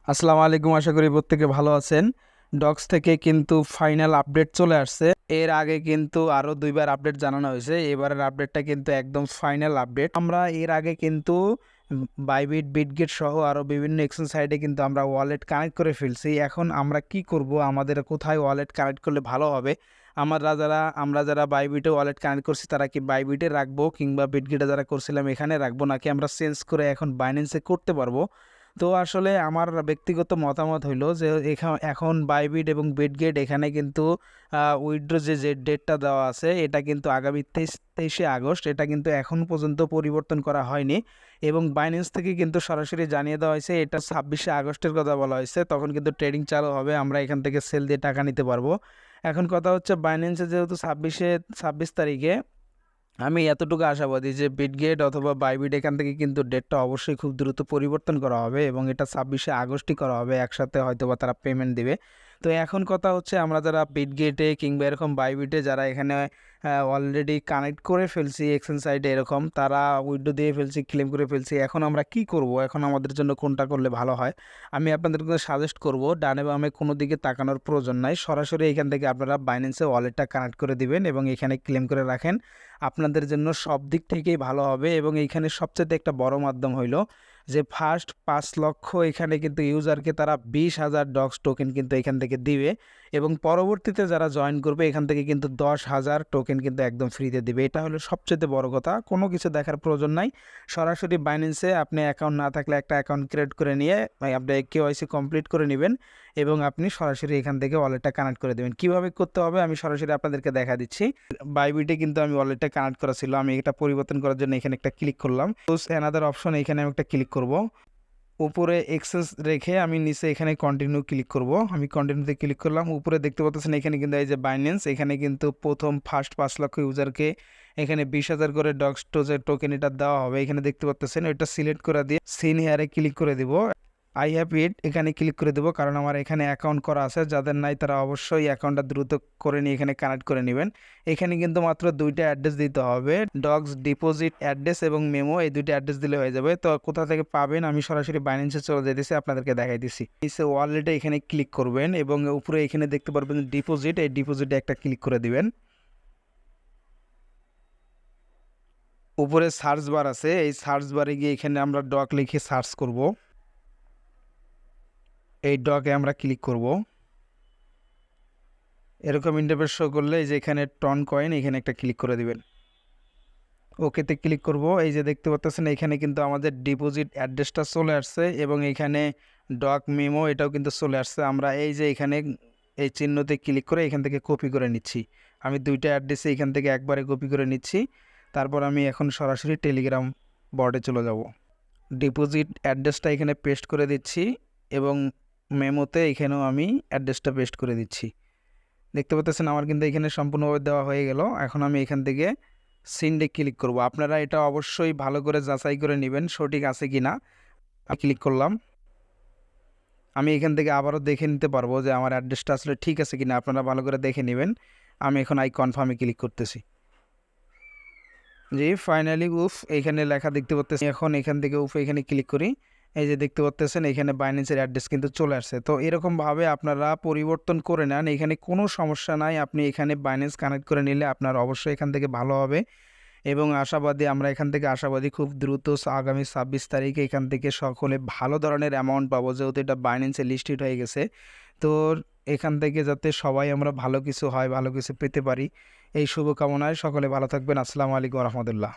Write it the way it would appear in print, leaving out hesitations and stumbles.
আসসালামু আলাইকুম, আশা করি প্রত্যেকে ভালো আছেন। ডক্স থেকে কিন্তু ফাইনাল আপডেট চলে আসছে। এর আগে কিন্তু আরও দুইবার আপডেট জানানো হয়েছে, এবারের আপডেটটা কিন্তু একদম ফাইনাল আপডেট। আমরা এর আগে কিন্তু বাইবিট, বিটগেট সহ আরও বিভিন্ন এক্সচেঞ্জ সাইটে কিন্তু আমরা ওয়ালেট কানেক্ট করে ফেলছি। এখন আমরা কি করব, আমাদের কোথায় ওয়ালেট কানেক্ট করলে ভালো হবে? আমরা যারা বাইবিটে ওয়ালেট কানেক্ট করছি তারা কি বাইবিটে রাখবো, কিংবা বিটগেটে যারা করছিলাম এখানে রাখবো, নাকি আমরা চেঞ্জ করে এখন বাইন্যান্সে করতে পারবো? তো আসলে আমার ব্যক্তিগত মতামত হইলো যে এখন বাইবিট এবং বিটগেট এখানে কিন্তু উইথড্র যে ডেটটা দেওয়া আছে এটা কিন্তু আগামী 23শে আগস্ট, এটা কিন্তু এখন পর্যন্ত পরিবর্তন করা হয়নি। এবং বাইন্যান্স থেকে কিন্তু সরাসরি জানিয়ে দেওয়া হয়েছে এটা 26শে আগস্টের কথা বলা হয়েছে, তখন কিন্তু ট্রেডিং চালু হবে, আমরা এখান থেকে সেল দিয়ে টাকা নিতে পারবো। এখন কথা হচ্ছে বাইন্যান্সে যেহেতু 26 তারিখে, আমি এতটুকু আশাবাদী যে বিটগেট অথবা বাইবিট এখান থেকে কিন্তু ডেটটা অবশ্যই খুব দ্রুত পরিবর্তন করা হবে এবং এটা 26শে আগস্টই করা হবে, একসাথে হয়তো বা তারা পেমেন্ট দিবে। তো এখন কথা হচ্ছে আমরা যারা বিটগেটে কিংবা এরকম বাইবিটে যারা এখানে অলরেডি কানেক্ট করে ফেলছি এক্সচেঞ্জ সাইটে, এরকম তারা উইথড্র দিয়ে ফেলছি, ক্লেম করে ফেলছি, এখন আমরা কি করব? এখন আমাদের জন্য কোনটা করলে ভালো হয়? আমি আপনাদেরকে সাজেস্ট করব, ডানে বামে কোনো দিকে তাকানোর প্রয়োজন নাই, সরাসরি এখান থেকে আপনারা বাইন্যান্সে ওয়ালেটটা কানেক্ট করে দিবেন এবং এখানে ক্লেম করে রাখেন। আপনাদের জন্য সব দিক থেকেই ভালো হবে। এবং এইখানে সবচেয়ে একটা বড় মাধ্যম হইল যে ফার্স্ট 5 লক্ষ এখানে কিন্তু ইউজারকে তারা 20,000 ডক্স টোকেন কিন্তু এখান থেকে দিবে, এবং পরবর্তীতে যারা জয়েন করবে এখান থেকে কিন্তু 10,000 টোকেন কিন্তু একদম ফ্রিতে দিবে। এটা হলো সবচেয়ে বড় কথা, কোনো কিছু দেখার প্রয়োজন নাই। সরাসরি বাইন্যান্সে আপনি অ্যাকাউন্ট না থাকলে একটা অ্যাকাউন্ট ক্রিয়েট করে নিয়ে আপনি কেওয়াইসি কমপ্লিট করে নেবেন এবং আপনি সরাসরি এখান থেকে ওয়ালেটটা কানেক্ট করে দেবেন। কিভাবে করতে হবে আমি সরাসরি আপনাদেরকে দেখা দিচ্ছি। বাইবিটে কিন্তু আমি ওয়ালেটটা কানেক্ট করা ছিল, আমি এটা পরিবর্তন করার জন্য এখানে একটা ক্লিক করলাম, চুজ অ্যানাদার অপশন, এখানে আমি একটা ক্লিক করব। উপরে এক্সেস রেখে আমি নিচে এখানে কন্টিনিউ ক্লিক করব। আমি কন্টিনিউতে ক্লিক করলাম, উপরে দেখতে পাচ্ছেন এখানে কিন্তু এই যে বাইন্যান্স, এখানে কিন্তু প্রথম ফার্স্ট 5 লক্ষ ইউজারকে এখানে 20,000 করে ডক্স টোকেন এটা দেওয়া হবে, এখানে দেখতে পাচ্ছেন। এটা সিলেক্ট করে দিয়ে সিন হেয়ারে ক্লিক করে দিব। আই হ্যাভ ইট এখানে ক্লিক করে দেবো, কারণ আমার এখানে অ্যাকাউন্ট করা আছে। যাদের নাই তারা অবশ্যই অ্যাকাউন্টটা দ্রুত করে নিয়ে এখানে কানেক্ট করে নেবেন। এখানে কিন্তু মাত্র দুইটা অ্যাড্রেস দিতে হবে, ডগস ডিপোজিট অ্যাড্রেস এবং মেমো, এই দুইটা অ্যাড্রেস দিলে হয়ে যাবে। তো কোথা থেকে পাবেন আমি সরাসরি বাইন্যান্সে চলে যেতেছি, আপনাদেরকে দেখাই দিচ্ছি। নিচে ওয়ালেটে এখানে ক্লিক করবেন এবং উপরে এখানে দেখতে পারবেন ডিপোজিট, এই ডিপোজিটে একটা ক্লিক করে দিবেন। উপরে সার্চ বার আছে, এই সার্চ বারে গিয়ে এখানে আমরা ডক লিখে সার্চ করব। এই ডকে আমরা ক্লিক করব। এরকম ইন্টারফেস শো করলে এই যে এখানে টন কয়েন, এখানে একটা ক্লিক করে দিবেন। ওকেতে ক্লিক করব। এই যে দেখতে পাচ্ছেন এখানে কিন্তু আমাদের ডিপোজিট অ্যাড্রেসটা চলে আসছে এবং এখানে ডক মেমো এটাও কিন্তু চলে আসছে। আমরা এই যে এখানে এই চিহ্নতে ক্লিক করে এখান থেকে কপি করে নিচ্ছি। আমি দুইটা অ্যাড্রেসে এখান থেকে একবারে কপি করে নিচ্ছি। তারপর আমি এখন সরাসরি টেলিগ্রাম বটে চলে যাব। ডিপোজিট অ্যাড্রেসটা এখানে পেস্ট করে দিচ্ছি এবং মেমোতে এখানেও আমি অ্যাড্রেসটা পেস্ট করে দিচ্ছি। দেখতে পাচ্ছেন আমার কিন্তু এখানে সম্পূর্ণভাবে দেওয়া হয়ে গেল। এখন আমি এখান থেকে সিন্ডে ক্লিক করব। আপনারা এটা অবশ্যই ভালো করে যাচাই করে নেবেন সঠিক আছে কি না। আমি ক্লিক করলাম। আমি এখান থেকে আবারও দেখে নিতে পারবো যে আমার অ্যাড্রেসটা আসলে ঠিক আছে কিনা, আপনারা ভালো করে দেখে নেবেন। আমি এখন আই কনফার্মে ক্লিক করতেছি। জি ফাইনালি উফ এখানে লেখা দেখতে পাচ্ছেন। এখন এখান থেকে উফ এখানে ক্লিক করি। এই যে দেখতে পাচ্ছেন এখানে বাইন্যান্সের অ্যাড্রেস কিন্তু চলে আসছে। তো এরকমভাবে আপনারা পরিবর্তন করে নেন, এখানে কোনো সমস্যা নাই। আপনি এখানে বাইন্যান্স কানেক্ট করে নিলে আপনার অবশ্যই এখান থেকে ভালো হবে এবং আশাবাদী, আমরা এখান থেকে আশাবাদী খুব দ্রুত আগামী 26 তারিখে এখান থেকে সকলে ভালো ধরনের অ্যামাউন্ট পাবো, যেহেতু এটা বাইন্যান্সে লিস্টেড হয়ে গেছে। তো এখান থেকে যাতে সবাই আমরা ভালো কিছু হয়, ভালো কিছু পেতে পারি, এই শুভকামনায় সকলে ভালো থাকবেন। আসসালামু আলাইকুম রহমতুল্লাহ।